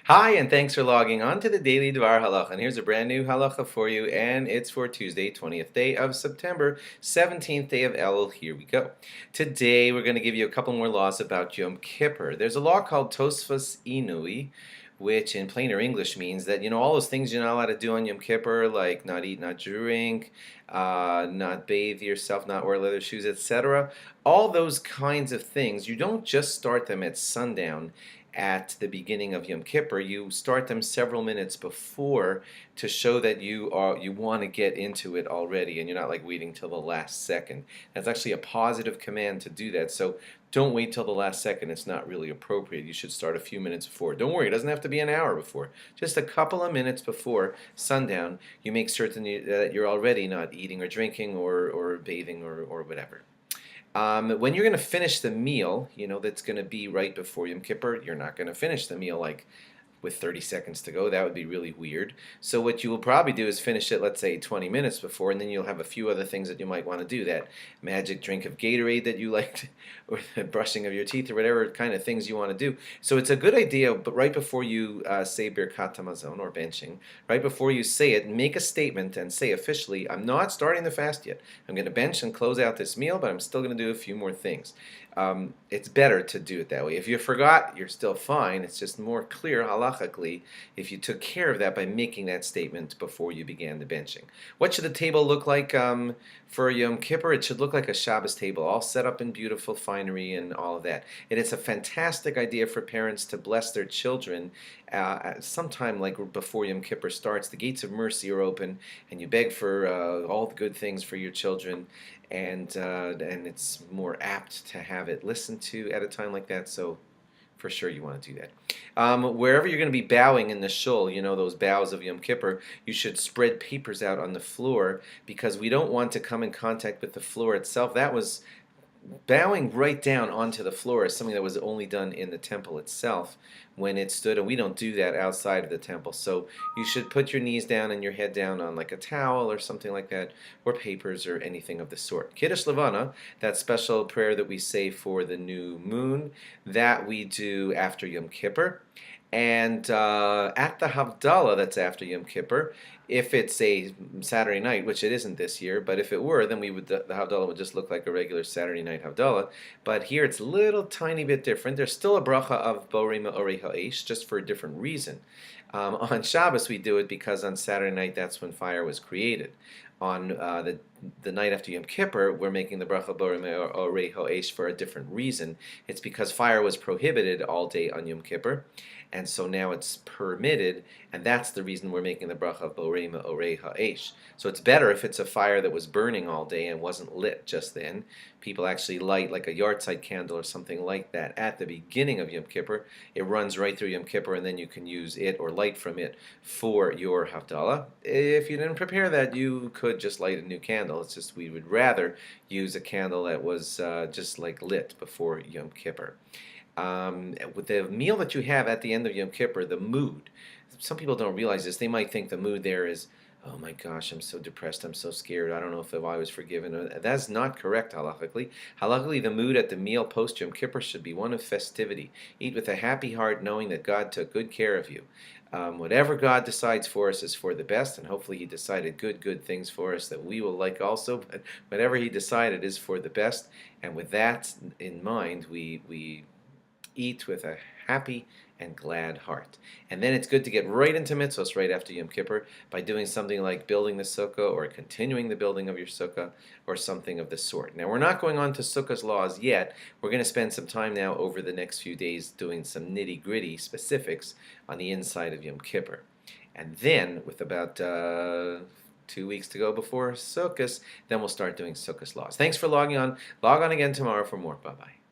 Hi, and thanks for logging on to the Daily DVAR Halacha. And here's a brand new halacha for you, and it's for Tuesday, 20th day of September, 17th day of Elul. Here we go. Today, we're going to give you a couple more laws about Yom Kippur. There's a law called Tosfos Inui, which in plainer English means that, all those things you're not allowed to do on Yom Kippur, like not eat, not drink, not bathe yourself, not wear leather shoes, etc. All those kinds of things, you don't just start them at sundown at the beginning of Yom Kippur. You start them several minutes before to show that you want to get into it already, and you're not like waiting till the last second. That's actually a positive command to do that. So don't wait till the last second. It's not really appropriate. You should start a few minutes before. Don't worry, it doesn't have to be an hour before. Just a couple of minutes before sundown, you make certain that you're already not eating or drinking or bathing or whatever. When you're going to finish the meal, that's going to be right before Yom Kippur, you're not going to finish the meal like with 30 seconds to go. That would be really weird. So what you will probably do is finish it, let's say, 20 minutes before, and then you'll have a few other things that you might want to do. That magic drink of Gatorade that you liked, or the brushing of your teeth, or whatever kind of things you want to do. So it's a good idea, but right before you say Birkat Hamazon, or benching, right before you say it, make a statement and say officially, I'm not starting the fast yet. I'm going to bench and close out this meal, but I'm still going to do a few more things. It's better to do it that way. If you forgot, you're still fine. It's just more clear halachically if you took care of that by making that statement before you began the benching. What should the table look like for Yom Kippur? It should look like a Shabbos table, all set up in beautiful finery and all of that. And it's a fantastic idea for parents to bless their children sometime like before Yom Kippur starts. The gates of mercy are open, and you beg for all the good things for your children, and it's more apt to have it listened to at a time like that. So for sure you want to do that. Wherever you're going to be bowing in the shul, those bows of Yom Kippur, you should spread papers out on the floor, because we don't want to come in contact with the floor itself. That was bowing right down onto the floor is something that was only done in the temple itself when it stood, and we don't do that outside of the temple. So you should put your knees down and your head down on like a towel or something like that, or papers or anything of the sort. Kiddush Levana, that special prayer that we say for the new moon, that we do after Yom Kippur. And at the havdala, that's after Yom Kippur, if it's a Saturday night, which it isn't this year, but if it were, then the havdala would just look like a regular Saturday night havdala. But here it's a little tiny bit different. There's still a bracha of borei me'orei ha'esh, just for a different reason. On Shabbos we do it because on Saturday night that's when fire was created. On the night after Yom Kippur, we're making the bracha borei me'orei ha'esh for a different reason. It's because fire was prohibited all day on Yom Kippur, and so now it's permitted, and that's the reason we're making the bracha of borei me'orei ha'esh. So it's better if it's a fire that was burning all day and wasn't lit just then. People actually light like a yahrzeit candle or something like that at the beginning of Yom Kippur. It runs right through Yom Kippur, and then you can use it or light from it for your havdala. If you didn't prepare that, you could just light a new candle. It's just we would rather use a candle that was just like lit before Yom Kippur. With the meal that you have at the end of Yom Kippur, the mood, some people don't realize this. They might think the mood there is, oh my gosh, I'm so depressed, I'm so scared, I don't know if I was forgiven. That's not correct halachically. Halachically, the mood at the meal post Yom Kippur should be one of festivity. Eat with a happy heart, knowing that God took good care of you. Whatever God decides for us is for the best, and hopefully He decided good things for us that we will like also, but whatever He decided is for the best, and with that in mind, we eat with a happy and glad heart. And then it's good to get right into mitzvos right after Yom Kippur by doing something like building the sukkah or continuing the building of your sukkah or something of the sort. Now, we're not going on to sukkah's laws yet. We're going to spend some time now over the next few days doing some nitty-gritty specifics on the inside of Yom Kippur. And then, with about 2 weeks to go before Sukkot, then we'll start doing Sukkah's laws. Thanks for logging on. Log on again tomorrow for more. Bye-bye.